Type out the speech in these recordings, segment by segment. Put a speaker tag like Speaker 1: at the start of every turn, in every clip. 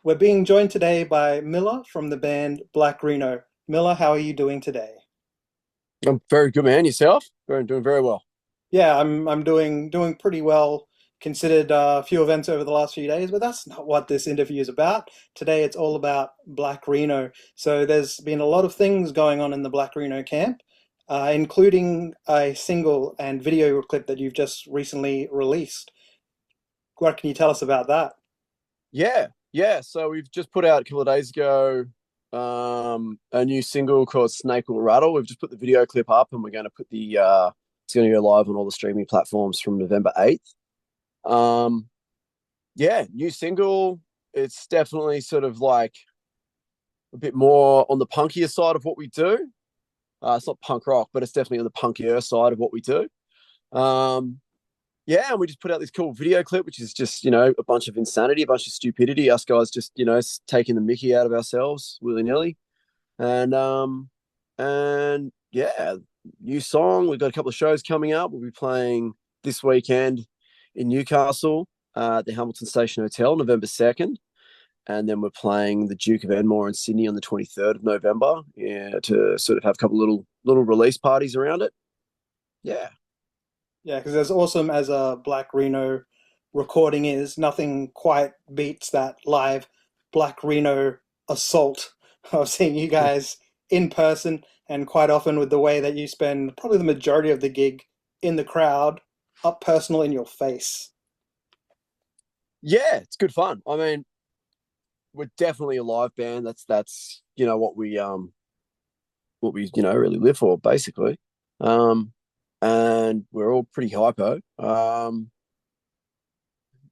Speaker 1: We're being joined today by Milla from the band Black Rheno. Milla, how are you doing today?
Speaker 2: I'm very good, man. Yourself? Doing very well.
Speaker 1: Yeah, I'm doing pretty well. Considered a few events over the last few days, but that's not what this interview is about. Today it's all about Black Rheno. So there's been a lot of things going on in the Black Rheno camp, including a single and video clip that you've just recently released. What can you tell us about that?
Speaker 2: Yeah. So we've just put out a couple of days ago a new single called Snake Will Rattle. We've just put the video clip up, and we're going to put the it's going to go live on all the streaming platforms from November 8th. Um, yeah, new single. It's definitely sort of like a bit more on the punkier side of what we do. It's not punk rock, but it's definitely on the punkier side of what we do. Um, Yeah, and we just put out this cool video clip, which is just, a bunch of insanity, a bunch of stupidity. Us guys just, taking the mickey out of ourselves willy-nilly. And yeah, new song. We've got a couple of shows coming up. We'll be playing this weekend in Newcastle at the Hamilton Station Hotel, November 2nd. And then we're playing the Duke of Enmore in Sydney on the 23rd of November, yeah, to sort of have a couple of little release parties around it. Yeah.
Speaker 1: Yeah, because as awesome as a Black Rheno recording is, nothing quite beats that live Black Rheno assault of seeing you guys in person, and quite often with the way that you spend probably the majority of the gig in the crowd, up personal in your face.
Speaker 2: Yeah, it's good fun. I mean, we're definitely a live band. That's what we really live for basically. And we're all pretty hypo.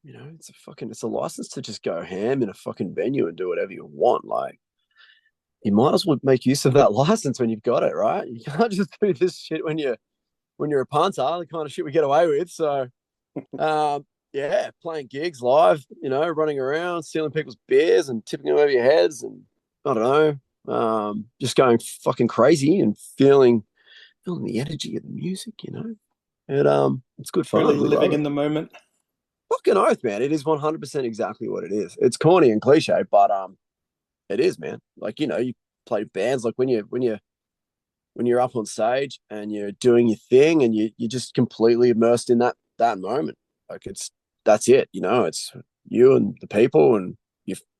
Speaker 2: It's a license to just go ham in a fucking venue and do whatever you want. Like, you might as well make use of that license when you've got it, right? You can't just do this shit when you're a punter, the kind of shit we get away with. So yeah, playing gigs live, running around, stealing people's beers and tipping them over your heads, and I don't know, just going fucking crazy and feeling the energy of the music, it's good
Speaker 1: Really
Speaker 2: fun. We
Speaker 1: living
Speaker 2: love
Speaker 1: in
Speaker 2: it.
Speaker 1: the moment.
Speaker 2: Fucking oath, man. It is 100% exactly what it is. It's corny and cliche, but it is, man. Like, you play bands, like when you're up on stage and you're doing your thing and you're just completely immersed in that moment. Like, that's it. It's you and the people and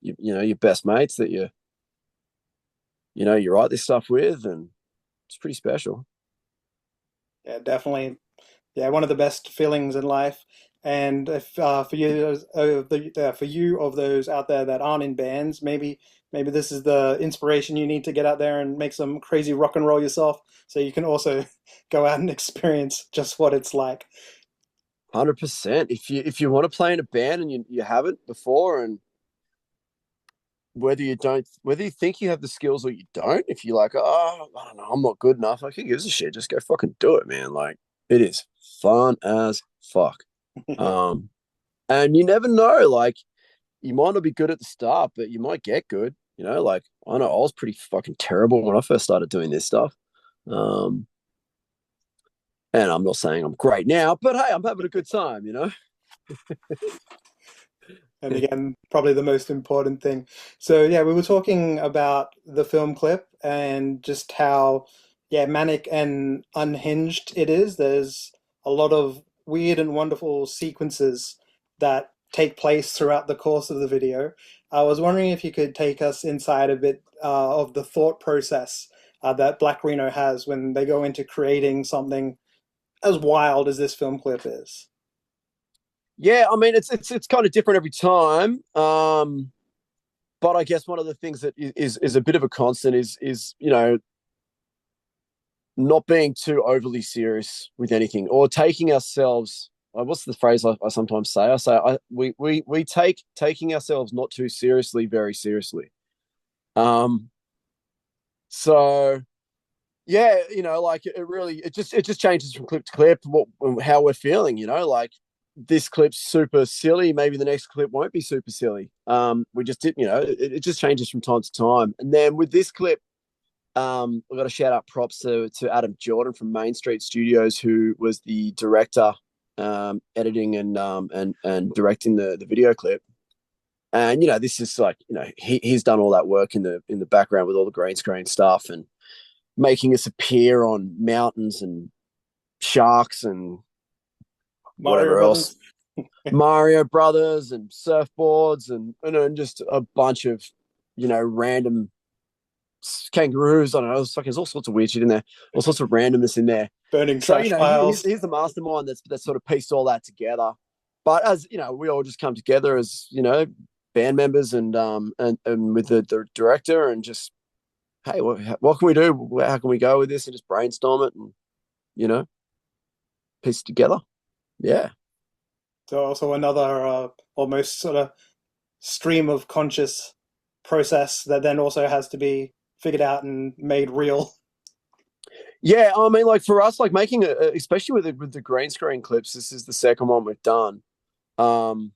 Speaker 2: your best mates that you write this stuff with, and it's pretty special.
Speaker 1: Yeah, definitely. Yeah, one of the best feelings in life. And if for you, for you of those out there that aren't in bands, maybe this is the inspiration you need to get out there and make some crazy rock and roll yourself, so you can also go out and experience just what it's like.
Speaker 2: 100%. If you want to play in a band and you haven't before, and whether you think you have the skills or you don't, if you're like, oh, I don't know, I'm not good enough, like, who gives a shit? Just go fucking do it, man. Like, it is fun as fuck. Um, and you never know, like, you might not be good at the start, but you might get good. Like, I know I was pretty fucking terrible when I first started doing this stuff. Um, and I'm not saying I'm great now, but hey, I'm having a good time.
Speaker 1: And again, probably the most important thing. So yeah, we were talking about the film clip and just how, yeah, manic and unhinged it is. There's a lot of weird and wonderful sequences that take place throughout the course of the video. I was wondering if you could take us inside a bit of the thought process that Black Reno has when they go into creating something as wild as this film clip is.
Speaker 2: Yeah, I mean, it's kind of different every time. But I guess one of the things that is a bit of a constant is not being too overly serious with anything, or taking ourselves. What's the phrase I sometimes say? I say we take taking ourselves not too seriously very seriously. Um, so yeah, like, it just changes from clip to clip how we're feeling. Like, this clip's super silly, maybe the next clip won't be super silly. We just did, it just changes from time to time. And then with this clip, I've got to shout out props to Adam Jordan from Main Street Studios, who was the director, editing and directing the video clip. And this is like, he's done all that work in the background with all the green screen stuff and making us appear on mountains and sharks and
Speaker 1: Mario
Speaker 2: whatever else,
Speaker 1: Brothers.
Speaker 2: Mario Brothers and surfboards and just a bunch of random kangaroos. I don't know. There's all sorts of weird shit in there, all sorts of randomness in there.
Speaker 1: Burning
Speaker 2: So
Speaker 1: trash
Speaker 2: he's
Speaker 1: piles.
Speaker 2: the mastermind that's sort of pieced all that together. But as we all just come together as band members and with the director and just, hey, what can we do? How can we go with this? And just brainstorm it and you know piece it together. Yeah.
Speaker 1: So also another almost sort of stream of conscious process that then also has to be figured out and made real.
Speaker 2: Yeah, I mean, like for us, like making especially with the green screen clips. This is the second one we've done. Um,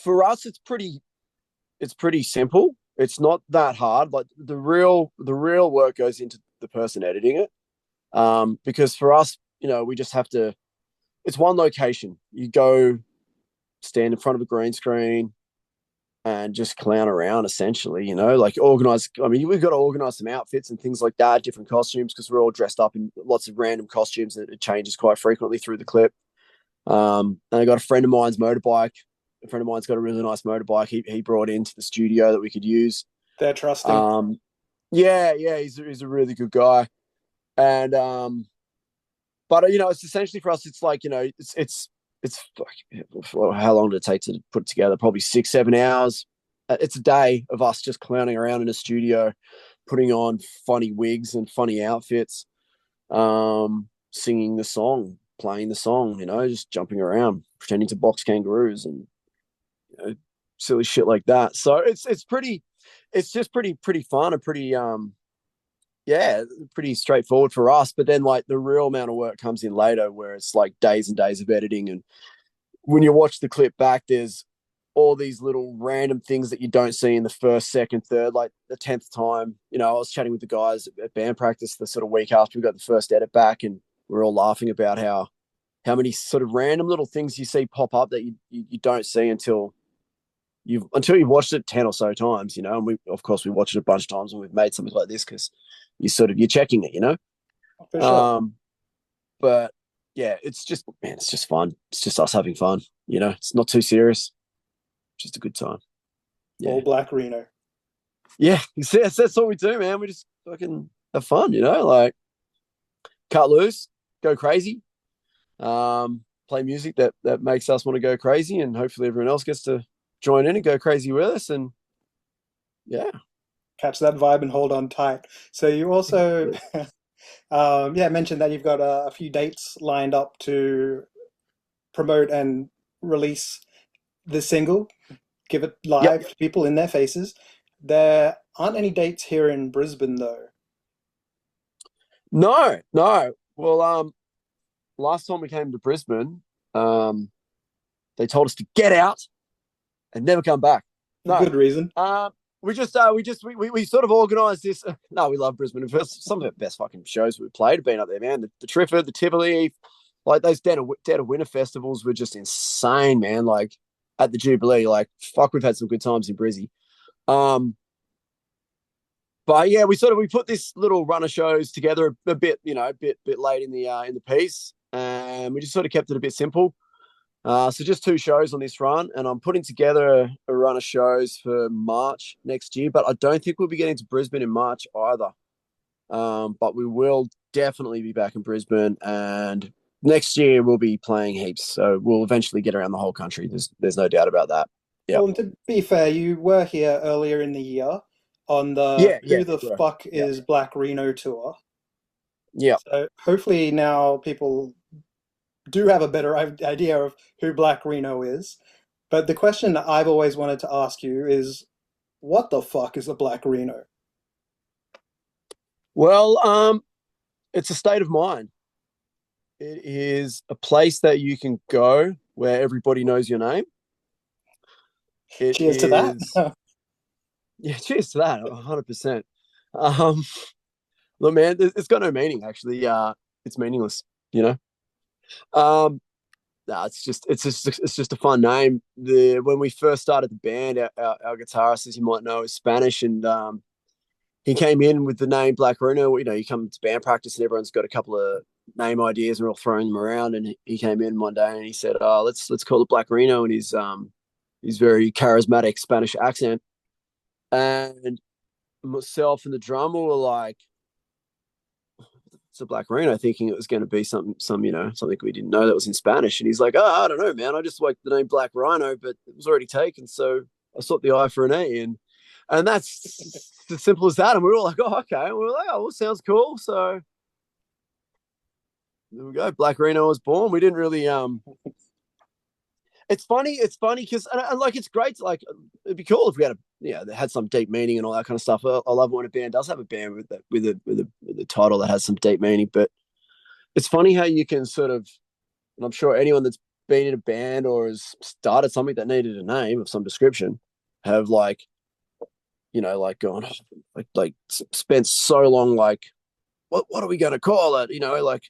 Speaker 2: for us, it's pretty simple. It's not that hard. Like the real work goes into the person editing it. Because for us, we just have to. It's one location. You go stand in front of a green screen and just clown around essentially, like organize. I mean, we've got to organize some outfits and things like that, different costumes, because we're all dressed up in lots of random costumes that it changes quite frequently through the clip. And I got a friend of mine's motorbike. A friend of mine's got a really nice motorbike. He brought into the studio that we could use.
Speaker 1: They're trusting.
Speaker 2: Um, yeah, he's a really good guy. And but it's essentially for us. It's like it's how long did it take to put it together? Probably 6-7 hours. It's a day of us just clowning around in a studio, putting on funny wigs and funny outfits, singing the song, playing the song, just jumping around, pretending to box kangaroos and silly shit like that. So it's just pretty fun and pretty yeah, pretty straightforward for us. But then like the real amount of work comes in later, where it's like days and days of editing. And when you watch the clip back, there's all these little random things that you don't see in the first, second, third, like the 10th time. I was chatting with the guys at band practice the sort of week after we got the first edit back, and we're all laughing about how many sort of random little things you see pop up that you don't see until you've watched it 10 or so times, and we of course we watched it a bunch of times when we've made something like this, because you're checking it.
Speaker 1: For sure.
Speaker 2: But yeah, it's just, man, it's just fun. It's just us having fun. It's not too serious. Just a good time. Yeah.
Speaker 1: All Black Rheno.
Speaker 2: Yeah. That's what we do, man. We just fucking have fun, like cut loose, go crazy, play music that makes us want to go crazy, and hopefully everyone else gets to join in and go crazy with us. And yeah.
Speaker 1: Catch that vibe and hold on tight. So you also, mentioned that you've got a few dates lined up to promote and release the single, give it
Speaker 2: Yep.
Speaker 1: live to people in their faces. There aren't any dates here in Brisbane though.
Speaker 2: No. Well, last time we came to Brisbane, they told us to get out and never come back.
Speaker 1: For
Speaker 2: No.
Speaker 1: good reason.
Speaker 2: We sort of organised this. No, we love Brisbane. Some of the best fucking shows we've played have been up there, man. The Triffid, the Tivoli, like those Dead of Winter festivals were just insane, man. Like at the Jubilee, like fuck, we've had some good times in Brizzy. But yeah, we put this little run of shows together a bit, a bit late in the piece, and we just sort of kept it a bit simple. So just 2 shows on this run, and I'm putting together a run of shows for March next year. But I don't think we'll be getting to Brisbane in March either. But we will definitely be back in Brisbane, and next year we'll be playing heaps. So we'll eventually get around the whole country. There's no doubt about that. Yeah.
Speaker 1: Well, and to be fair, you were here earlier in the year on the
Speaker 2: Yeah.
Speaker 1: Who the
Speaker 2: Sure.
Speaker 1: Fuck
Speaker 2: Yeah.
Speaker 1: is Black Rheno tour.
Speaker 2: Yeah.
Speaker 1: So hopefully now people do have a better idea of who Black Rheno is. But the question that I've always wanted to ask you is, what the fuck is a Black Rheno?
Speaker 2: Well, it's a state of mind. It is a place that you can go where everybody knows your name. It
Speaker 1: Cheers to that.
Speaker 2: is, yeah, cheers to that, 100%. Look, man, it's got no meaning, actually. It's meaningless, you know? Um, No, it's just a fun name. When we first started the band, our guitarist, as you might know, is Spanish, and he came in with the name Black Rheno. You know, you come to band practice and everyone's got a couple of name ideas and we're all throwing them around. And he came in one day and he said, "Oh, let's call it Black Rheno," and his very charismatic Spanish accent. And myself and the drummer were like, "It's a Black Rheno," thinking it was going to be something we didn't know that was in Spanish. And he's like, "Oh, I don't know, man. I just like the name Black Rhino, but it was already taken, so I swapped the I for an E." And that's as simple as that. And we were all like, "Oh, okay." And we were like, "Oh, well, sounds cool." So there we go. Black Rheno was born. We didn't really It's funny because and like it's great to, like, it'd be cool if we had that had some deep meaning and all that kind of stuff. I love when a band does have a band with a title that has some deep meaning. But it's funny how you can sort of, and I'm sure anyone that's been in a band or has started something that needed a name of some description have like gone, like spent so long like, what are we going to call it? Like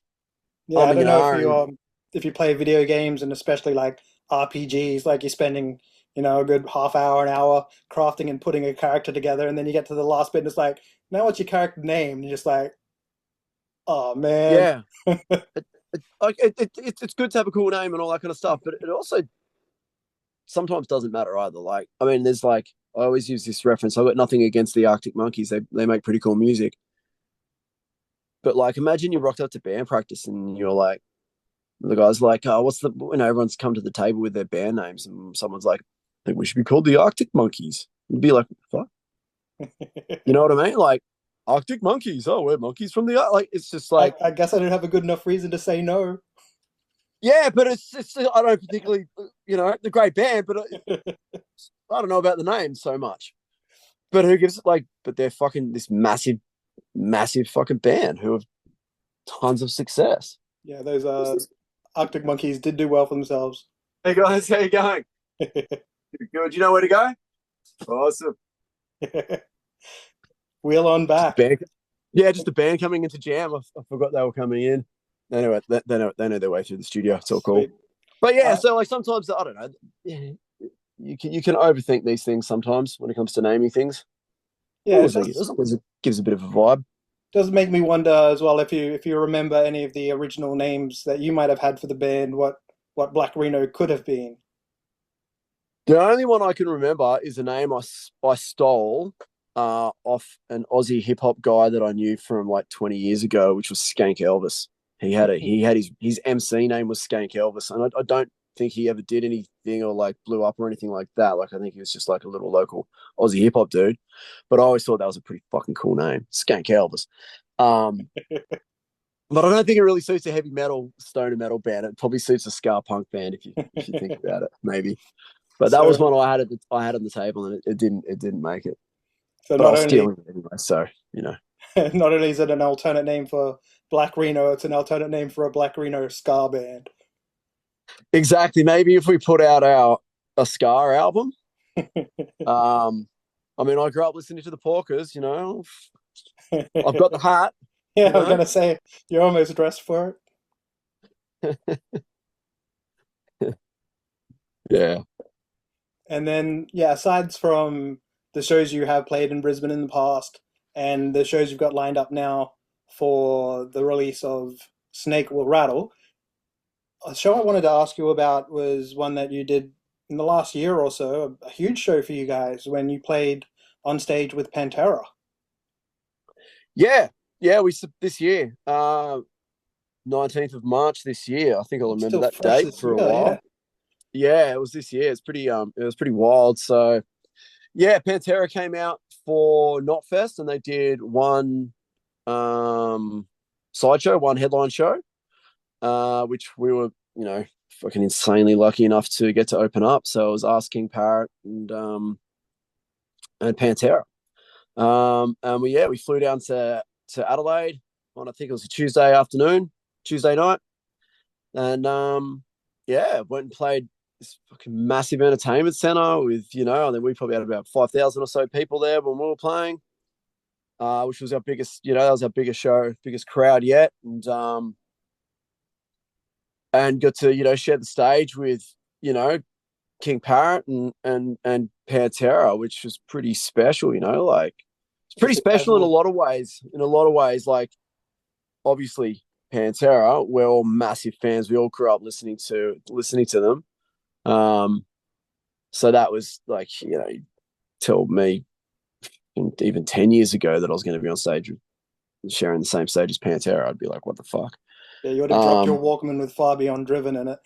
Speaker 1: Yeah, I
Speaker 2: umming
Speaker 1: don't
Speaker 2: and
Speaker 1: know
Speaker 2: ahhing.
Speaker 1: if you play video games and especially like RPGs, like you're spending, a good half hour, an hour crafting and putting a character together, and then you get to the last bit and it's like, now what's your character name? And you're just like, oh man.
Speaker 2: Yeah, it's good to have a cool name and all that kind of stuff, but it also sometimes doesn't matter either. Like, I mean, there's like, I always use this reference. I've got nothing against the Arctic Monkeys. They make pretty cool music. But like, imagine you rocked up to band practice and you're like, the guy's like, "Oh, everyone's come to the table with their band names and someone's like, I think we should be called the Arctic Monkeys." You'd be like, "Fuck." You know what I mean? Like, Arctic Monkeys. Oh, we're monkeys from the like. It's just
Speaker 1: I,
Speaker 2: like,
Speaker 1: I guess I don't have a good enough reason to say no.
Speaker 2: yeah, but it's I don't particularly, the great band, but I don't know about the name so much. But who gives it, like? But they're fucking this massive, massive fucking band who have tons of success.
Speaker 1: Yeah, those Arctic monkeys did do well for themselves.
Speaker 2: Hey guys, how you going? Good. You know where to go? Awesome.
Speaker 1: Wheel on
Speaker 2: Just a
Speaker 1: back.
Speaker 2: band. Yeah, just a band coming into jam. I forgot they were coming in. Anyway, they know their way through the studio. It's all cool.
Speaker 1: Sweet.
Speaker 2: But yeah,
Speaker 1: Uh,
Speaker 2: so like sometimes I don't know. You can overthink these things sometimes when it comes to naming things. As
Speaker 1: yeah,
Speaker 2: long
Speaker 1: it
Speaker 2: as,
Speaker 1: does.
Speaker 2: as long as it gives a bit of a vibe.
Speaker 1: Does make me wonder as well if you remember any of the original names that you might have had for the band, what Black Rheno could have been.
Speaker 2: The only one I can remember is a name I stole off an Aussie hip hop guy that I knew from like 20 years ago, which was Skank Elvis. He had his MC name was Skank Elvis, and I don't think he ever did anything or like blew up or anything like that. Like I think he was just like a little local Aussie hip hop dude. But I always thought that was a pretty fucking cool name, Skank Elvis. Um, but I don't think it really suits a heavy metal stoner metal band. It probably suits a ska punk band if you think about it, maybe. But that was
Speaker 1: So
Speaker 2: one I had on the table, and it didn't make it.
Speaker 1: so
Speaker 2: But I
Speaker 1: not
Speaker 2: was
Speaker 1: only
Speaker 2: stealing it anyway, so
Speaker 1: not only is it an alternate name for Black Rheno, it's an alternate name for a Black Rheno ska band.
Speaker 2: exactly. Maybe if we put out our a Scar album, I mean, I grew up listening to the Porkers. I've got the hat.
Speaker 1: Yeah,
Speaker 2: You
Speaker 1: I was
Speaker 2: know,
Speaker 1: gonna say you're almost dressed for
Speaker 2: yeah,
Speaker 1: it. And then yeah, aside from the shows you have played in Brisbane in the past and the shows you've got lined up now for the release of Snake Will Rattle, a show I wanted to ask you about was one that you did in the last year or so, a huge show for you guys when you played on stage with Pantera.
Speaker 2: yeah, yeah. We this year, 19th of March this year. I think I'll
Speaker 1: It's
Speaker 2: remember
Speaker 1: still
Speaker 2: that
Speaker 1: fresh
Speaker 2: date
Speaker 1: this
Speaker 2: for a
Speaker 1: year, yeah.
Speaker 2: while. Yeah, it was this year. It was pretty wild. So yeah, Pantera came out for Knotfest and they did one sideshow, one headline show, which we were, fucking insanely lucky enough to get to open up. So it was us, King Parrot, and Pantera. And we flew down to Adelaide on, I think it was a Tuesday night, and went and played this fucking massive entertainment center with, I think we probably had about 5,000 or so people there when we were playing, which was our biggest, that was our biggest show, biggest crowd yet. And and got to, share the stage with, King Parrot and Pantera, which was pretty special, like it's pretty
Speaker 1: Just a
Speaker 2: special in a
Speaker 1: casual.
Speaker 2: lot of ways. In a lot of ways, like obviously Pantera, we're all massive fans. We all grew up listening to them. So that was like, tell me even 10 years ago that I was going to be on stage sharing the same stage as Pantera, I'd be like, what the fuck?
Speaker 1: Yeah, you would have dropped your
Speaker 2: Um,
Speaker 1: Walkman with Far Beyond Driven in it.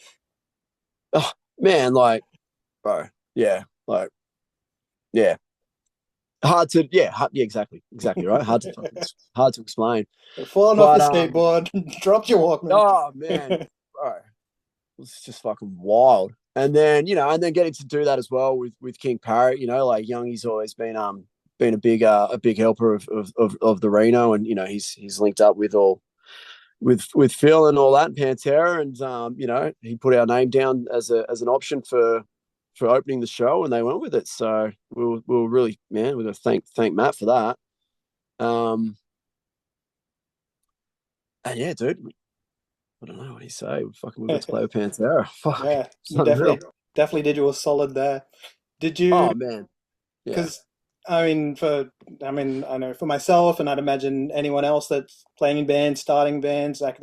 Speaker 2: oh, man, like, bro, yeah, like, yeah, hard to, yeah, exactly, right. Hard to explain,
Speaker 1: Falling off
Speaker 2: but
Speaker 1: your skateboard, dropped your Walkman.
Speaker 2: oh man, bro, it was just fucking wild. And then, getting to do that as well with King Parrot, like Youngie's always been a big helper of the Reno, and he's linked up with Phil and all that and Pantera, and he put our name down as an option for opening the show, and they went with it. So we were really, man, we got to thank Matt for that. And yeah, dude, I don't know what he say. We got to play with Pantera. Fuck,
Speaker 1: Yeah,
Speaker 2: it's
Speaker 1: you
Speaker 2: unreal.
Speaker 1: definitely did you a solid there. Did you?
Speaker 2: Oh man, yeah.
Speaker 1: Because I know for myself, and I'd imagine anyone else that's playing in bands, starting bands, like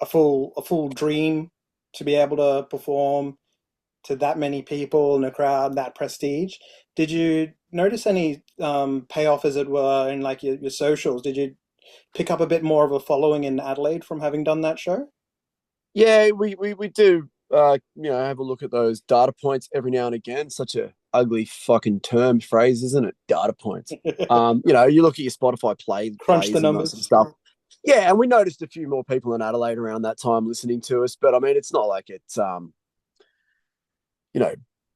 Speaker 1: a full dream to be able to perform to that many people in a crowd, that prestige. Did you notice any payoff, as it were, in like your socials? Did you pick up a bit more of a following in Adelaide from having done that show?
Speaker 2: Yeah, we do have a look at those data points every now and again. Such a ugly fucking term phrase, isn't it? Data points. You look at your Spotify
Speaker 1: Crunch the
Speaker 2: plays and that sort of
Speaker 1: numbers.
Speaker 2: stuff. Yeah, and we noticed a few more people in Adelaide around that time listening to us, but I mean it's not like it's you know,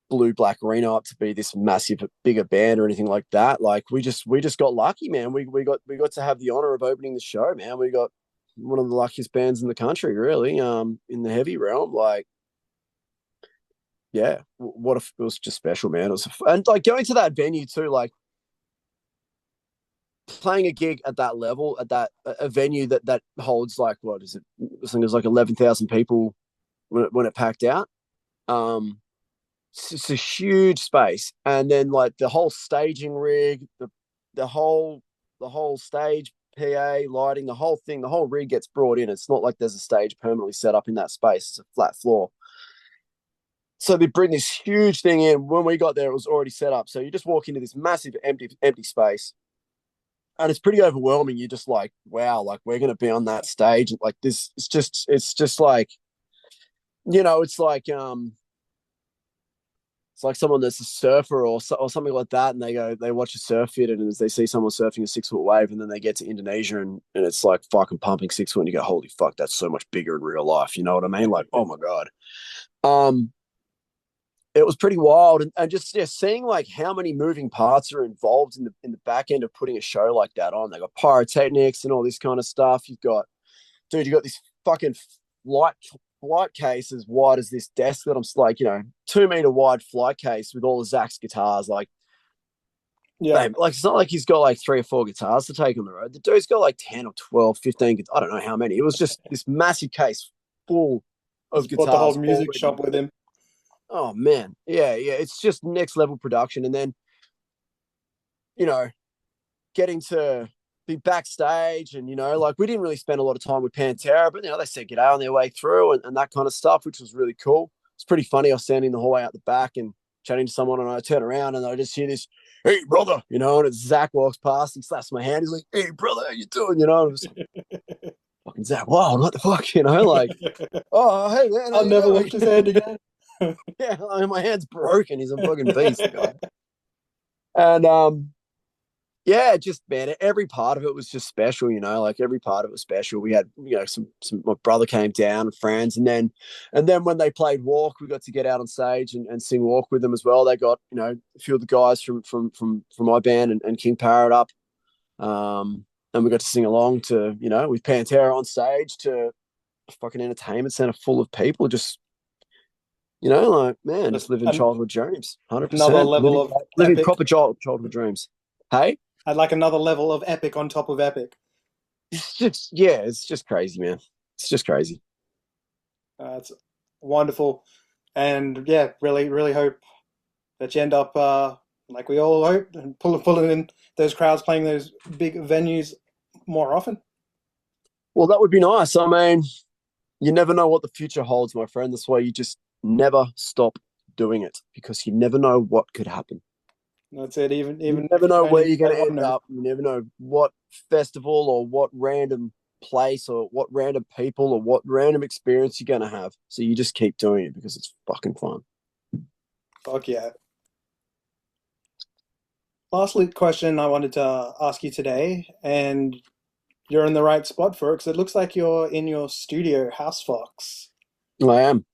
Speaker 2: blew Black Rheno up to be this massive bigger band or anything like that. Like we just got lucky, man. We got to have the honor of opening the show, man. We got one of the luckiest bands in the country, really, in the heavy realm. Like, yeah, what if it was just special, man. It was, and like going to that venue too, like playing a gig at that level, at that a venue that holds like what is it? I think it was like 11,000 people when it packed out. Um, it's a huge space, and then like the whole staging rig, the whole the whole stage, PA, lighting, the whole thing, the whole rig gets brought in. It's not like there's a stage permanently set up in that space. It's a flat floor. So they bring this huge thing in. When we got there, it was already set up. So you just walk into this massive empty space, and it's pretty overwhelming. You're just like, wow, like we're gonna be on that stage. Like this, it's just like, it's like someone that's a surfer or something like that, and they watch a surf fit, and as they see someone surfing a 6 foot wave, and then they get to Indonesia, and it's like fucking pumping 6 foot, and you go, holy fuck, that's so much bigger in real life. You know what I mean? Like, oh my god. Um, it was pretty wild, and just seeing like how many moving parts are involved in the back end of putting a show like that on. They got pyrotechnics and all this kind of stuff. You got this fucking flight flight case as wide as this desk that I'm like, 2 meter wide flight case with all of Zach's guitars. Like,
Speaker 1: Yeah,
Speaker 2: babe, like it's not like he's got like 3 or 4 guitars to take on the road. The dude's got like 10 or 12, 15, I don't know how many. It was just this massive case full of
Speaker 1: he's brought the whole
Speaker 2: guitars
Speaker 1: music
Speaker 2: already.
Speaker 1: shop with him.
Speaker 2: Oh man. Yeah, yeah. It's just next level production. And then, you know, getting to be backstage and, like we didn't really spend a lot of time with Pantera, but they said g'day on their way through and that kind of stuff, which was really cool. It's pretty funny. I was standing in the hallway out the back and chatting to someone, and I turn around and I just hear this, "Hey brother," and it's Zach walks past, he slaps my hand, he's like, "Hey brother, how you doing?" And I was like, fucking Zach, wow, what the fuck, like, "Oh, hey man, how
Speaker 1: I'll
Speaker 2: you
Speaker 1: never
Speaker 2: going?"
Speaker 1: lift his hand again.
Speaker 2: Yeah, my hand's broken. He's a fucking beast, the guy. And yeah, just man, every part of it was just special, like every part of it was special. We had, some my brother came down, friends, and then when they played Walk, we got to get out on stage and sing Walk with them as well. They got, a few of the guys from my band and King Parrot up. And we got to sing along to, with Pantera on stage to a fucking entertainment center full of people, just like, man,
Speaker 1: Just
Speaker 2: just living childhood dreams,
Speaker 1: another
Speaker 2: 100%,
Speaker 1: level of
Speaker 2: living
Speaker 1: epic.
Speaker 2: proper childhood dreams. Hey,
Speaker 1: I'd like another level of epic on top of epic.
Speaker 2: it's just, yeah, it's just crazy, man. It's just crazy.
Speaker 1: It's wonderful, and yeah, really, really hope that you end up like we all hope, and pulling in those crowds, playing those big venues more often.
Speaker 2: Well, that would be nice. I mean, you never know what the future holds, my friend. That's why you just never stop doing it because you never know what could happen.
Speaker 1: That's it.
Speaker 2: You
Speaker 1: Even
Speaker 2: never
Speaker 1: if you
Speaker 2: know
Speaker 1: don't
Speaker 2: where
Speaker 1: even
Speaker 2: you're
Speaker 1: play
Speaker 2: going to
Speaker 1: one
Speaker 2: end
Speaker 1: note.
Speaker 2: up. You never know what festival or what random place or what random people or what random experience you're going to have. So you just keep doing it because it's fucking fun.
Speaker 1: Fuck yeah. Lastly, question I wanted to ask you today, and you're in the right spot for it because it looks like you're in your studio, Housefox.
Speaker 2: I am.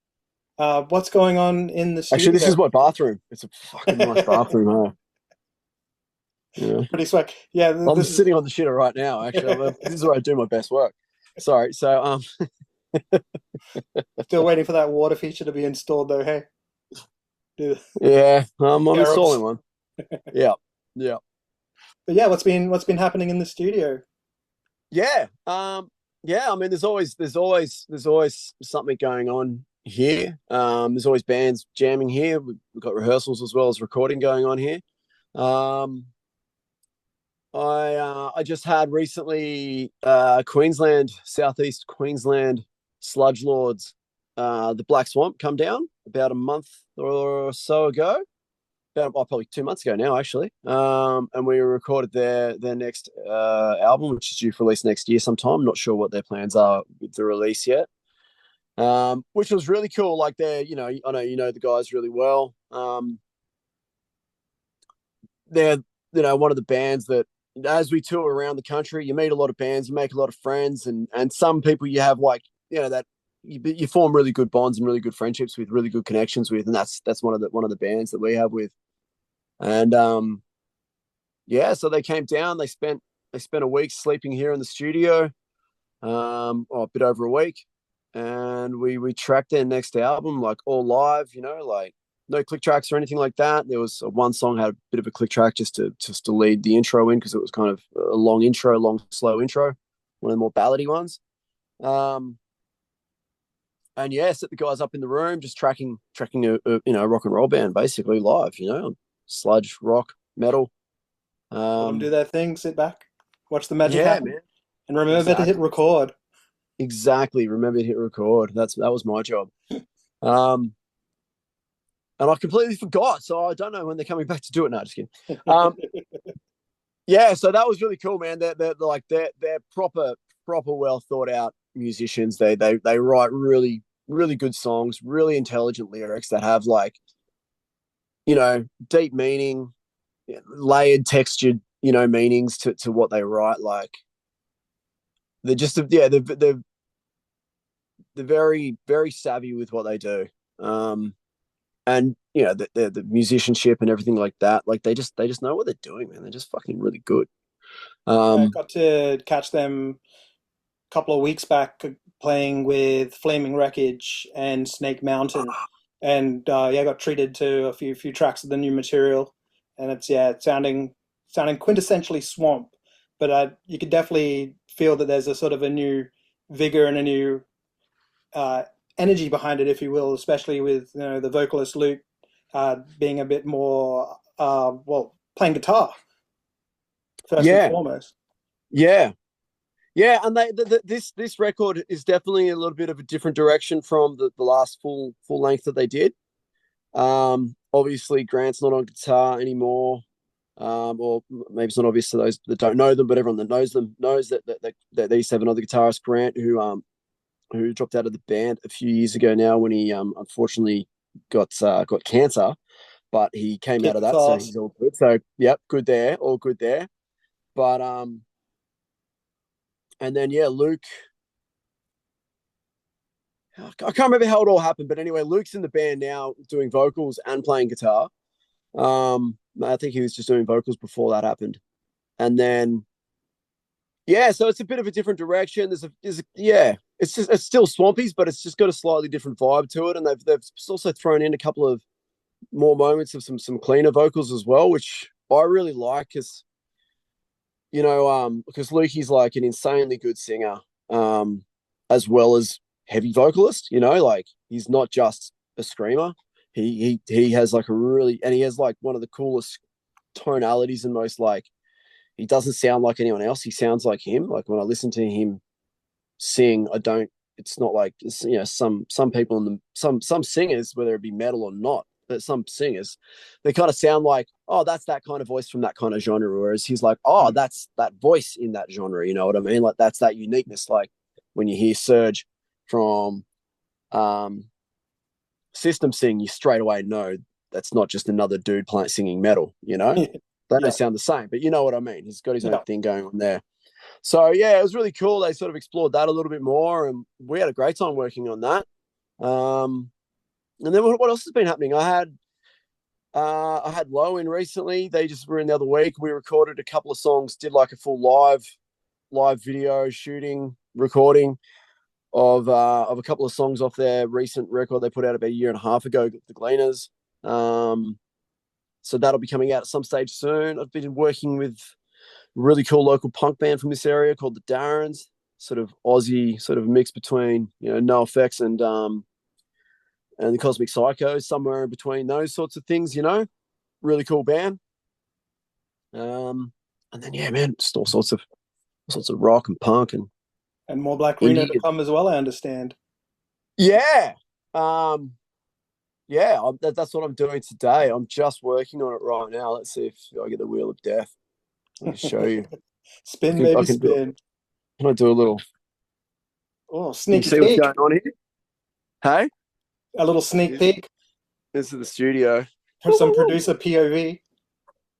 Speaker 1: What's going on in the
Speaker 2: Actually, this
Speaker 1: studio?
Speaker 2: is my bathroom. It's a fucking nice bathroom, huh? Yeah.
Speaker 1: Pretty swag. Yeah,
Speaker 2: I'm
Speaker 1: this is
Speaker 2: sitting on the shitter right now. Actually, this is where I do my best work. Sorry. So,
Speaker 1: still waiting for that water feature to be installed, though. Hey, yeah,
Speaker 2: yeah, I'm installing
Speaker 1: Arabs.
Speaker 2: one. Yeah, yeah,
Speaker 1: But yeah, what's been happening in the studio?
Speaker 2: yeah. Yeah. I mean, there's always something going on here. There's always bands jamming here. We've got rehearsals as well as recording going on here. Um, I just had recently Queensland, Southeast Queensland Sludge Lords, the Black Swamp come down about a month or so ago. Probably 2 months ago now, actually. And we recorded their next album, which is due for release next year sometime. Not sure what their plans are with the release yet. Which was really cool. Like I know you know the guys really well. They're one of the bands that as we tour around the country, you meet a lot of bands, you make a lot of friends, and some people you have like that you form really good bonds and really good friendships with, really good connections with, and that's one of the bands that we have with. And yeah, so they came down. They spent a week sleeping here in the studio, or a bit over a week, and we tracked their next album like all live. Like no click tracks or anything like that. There was one song had a bit of a click track just to lead the intro in because it was kind of a long slow intro, one of the more ballady ones. Um, and yeah, set the guys up in the room, just tracking a rock and roll band basically live. Sludge rock metal.
Speaker 1: Let them do
Speaker 2: Um,
Speaker 1: their thing. Sit back, watch the magic
Speaker 2: yeah,
Speaker 1: happen,
Speaker 2: man,
Speaker 1: and remember to hit
Speaker 2: exactly,
Speaker 1: record.
Speaker 2: exactly. Remember to hit record. That was my job. Um, and I completely forgot, so I don't know when they're coming back to do it. No, just kidding. Um, yeah, so that was really cool, man. They're proper well thought out musicians. They write really really good songs, really intelligent lyrics that have like deep meaning, layered, textured meanings to what they write. Like they're just they're very very savvy with what they do. And the musicianship and everything like that. Like they just know what they're doing, man. They're just fucking really good.
Speaker 1: I
Speaker 2: Um,
Speaker 1: got to catch them a couple of weeks back playing with Flaming Wreckage and Snake Mountain, and yeah, I got treated to a few tracks of the new material, and it's sounding quintessentially Swamp, but you could definitely feel that there's a sort of a new vigor and a new uh, energy behind it, if you will, especially with the vocalist Luke being a bit more well, playing guitar first and
Speaker 2: yeah,
Speaker 1: foremost.
Speaker 2: yeah, yeah. And this record is definitely a little bit of a different direction from the last full length that they did. Obviously Grant's not on guitar anymore. Or maybe it's not obvious to those that don't know them, but everyone that knows them knows that they used to have another guitarist, Grant, who dropped out of the band a few years ago now when he unfortunately got cancer, but he came out
Speaker 1: Kick
Speaker 2: of
Speaker 1: the
Speaker 2: that, so
Speaker 1: fast.
Speaker 2: he's all good. So yep, good there, all good there. But and then yeah, Luke. I can't remember how it all happened, but anyway, Luke's in the band now, doing vocals and playing guitar. I think he was just doing vocals before that happened, and then yeah, so it's a bit of a different direction. Yeah, it's still Swampies, but it's just got a slightly different vibe to it, and they've also thrown in a couple of more moments of some cleaner vocals as well, which I really like because because Lukey's like an insanely good singer, as well as heavy vocalist, you know, like he's not just a screamer. He has like a really, and he has like one of the coolest tonalities and most like, he doesn't sound like anyone else. He sounds like him. Like when I listen to him sing, I don't, it's not like, it's, you know, some people in the, some singers, whether it be metal or not, but some singers, they kind of sound like, oh, that's that kind of voice from that kind of genre. Whereas he's like, oh, that's that voice in that genre. You know what I mean? Like that's that uniqueness. Like when you hear Surge from System sing, you straight away know that's not just another dude playing singing metal, you know? They don't
Speaker 1: Yeah,
Speaker 2: sound the same, but you know what I mean. He's got his own
Speaker 1: yeah.
Speaker 2: thing going on there. So yeah, it was really cool. They sort of explored that a little bit more, and we had a great time working on that. And then what else has been happening? I had Low in recently. They just were in the other week. We recorded a couple of songs, did like a full live video shooting, recording of a couple of songs off their recent record they put out about a year and a half ago, the Gleaners. So that'll be coming out at some stage soon. I've been working with a really cool local punk band from this area called the Darrens, sort of Aussie, sort of mix between, you know, NoFX and the Cosmic Psychos, somewhere in between those sorts of things, you know. Really cool band. And then yeah, man, just all sorts of rock and punk and
Speaker 1: And more Black Rheno
Speaker 2: indie.
Speaker 1: to come as well, I understand.
Speaker 2: Yeah. Yeah, that's what I'm doing today. I'm just working on it right now. Let's see if I get the wheel of death. I can show you.
Speaker 1: Spin, baby,
Speaker 2: I can do.
Speaker 1: spin.
Speaker 2: Can I do a little?
Speaker 1: Oh,
Speaker 2: Can you
Speaker 1: sneaky
Speaker 2: see what's
Speaker 1: peek.
Speaker 2: going on here? Hey,
Speaker 1: A little sneak peek
Speaker 2: this is the studio.
Speaker 1: for some producer POV.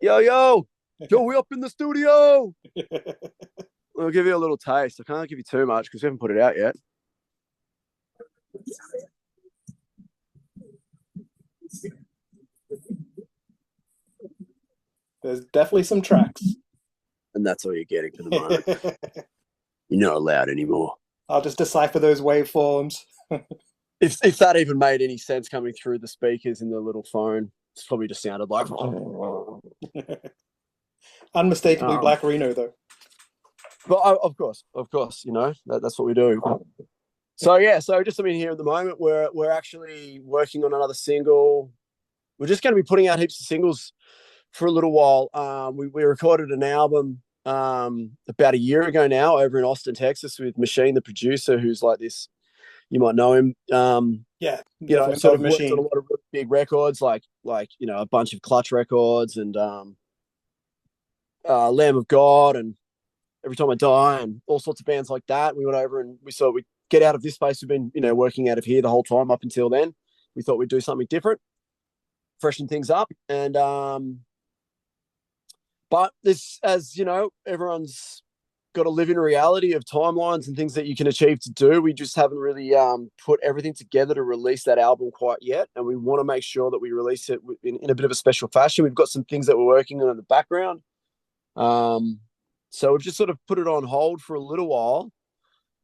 Speaker 2: Yo, we up in the studio. I'll give you a little taste. I can't give you too much because we haven't put it out yet.
Speaker 1: There's definitely some tracks.
Speaker 2: And that's all you're getting for the moment. You're not allowed anymore.
Speaker 1: I'll just decipher those waveforms.
Speaker 2: If that even made any sense coming through the speakers in the little phone, it's probably just sounded like.
Speaker 1: Unmistakably Black Rheno, though.
Speaker 2: But of course, you know that's what we do. So yeah, so just I mean here at the moment, we're actually working on another single. We're just going to be putting out heaps of singles for a little while. We recorded an album about a year ago now over in Austin, Texas, with Machine, the producer, who's like this. You might know him.
Speaker 1: Yeah,
Speaker 2: You know,
Speaker 1: definitely
Speaker 2: sort
Speaker 1: heard
Speaker 2: of
Speaker 1: of
Speaker 2: worked on a
Speaker 1: Machine.
Speaker 2: lot of really big records, like you know, a bunch of Clutch records and Lamb of God and Every Time I Die and all sorts of bands like that. We went over and we thought we'd get out of this space. We've been, you know, working out of here the whole time up until then. We thought we'd do something different, freshen things up, and but this, as you know, everyone's got to live in reality of timelines and things that you can achieve to do. We just haven't really put everything together to release that album quite yet, and we want to make sure that we release it in a bit of a special fashion. We've got some things that we're working on in the background, so we've just sort of put it on hold for a little while,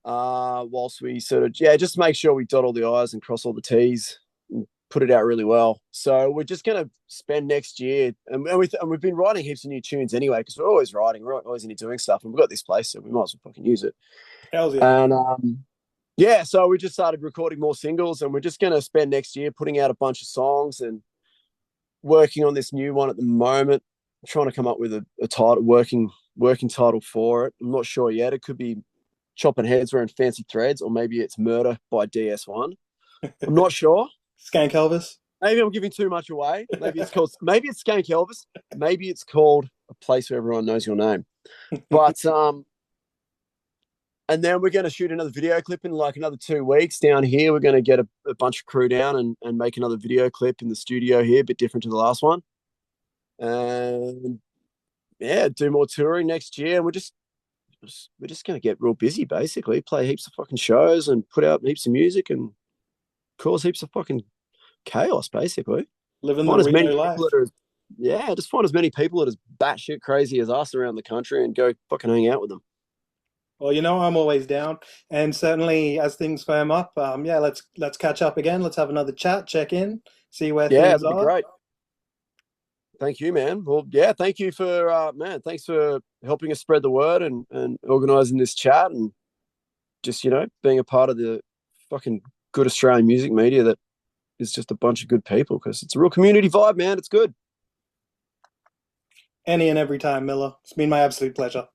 Speaker 2: whilst we sort of just make sure we dot all the I's and cross all the T's. Put it out really well. So we're just going to spend next year, and we've been writing heaps of new tunes anyway, because we're always writing, we're always into doing stuff, and we've got this place, so we might as well fucking use it.
Speaker 1: Hells yeah.
Speaker 2: And so we just started recording more singles, and we're just going to spend next year putting out a bunch of songs and working on this new one at the moment. I'm trying to come up with a title, working title for it. I'm not sure yet. It could be Chopping Heads Wearing Fancy Threads, or maybe it's Murder by DS1. I'm not sure.
Speaker 1: Skank Elvis.
Speaker 2: Maybe I'm giving too much away. Maybe it's Skank Elvis. Maybe it's called A Place Where Everyone Knows Your Name. But and then we're going to shoot another video clip in like another 2 weeks down here. We're going to get a bunch of crew down and make another video clip in the studio here, a bit different to the last one. And yeah, do more touring next year. And we're just going to get real busy, basically. Play heaps of fucking shows and put out heaps of music and cause heaps of fucking chaos, basically.
Speaker 1: Living
Speaker 2: Find
Speaker 1: the
Speaker 2: as many
Speaker 1: Reno
Speaker 2: people
Speaker 1: life.
Speaker 2: that are, just find as many people that are batshit crazy as us around the country and go fucking hang out with them.
Speaker 1: Well, you know I'm always down, and certainly as things firm up, let's catch up again. Let's have another chat, check in, see where
Speaker 2: Yeah,
Speaker 1: things
Speaker 2: that'd be
Speaker 1: are.
Speaker 2: great. Thank you, man. Well, yeah, thank you for thanks for helping us spread the word and organizing this chat and just, you know, being a part of the fucking good Australian music media that is just a bunch of good people because it's a real community vibe, man. It's good.
Speaker 1: Any and every time, Milla. It's been my absolute pleasure.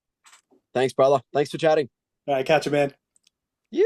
Speaker 2: Thanks, brother. Thanks for chatting.
Speaker 1: All right, catch you, man.
Speaker 2: Yeah.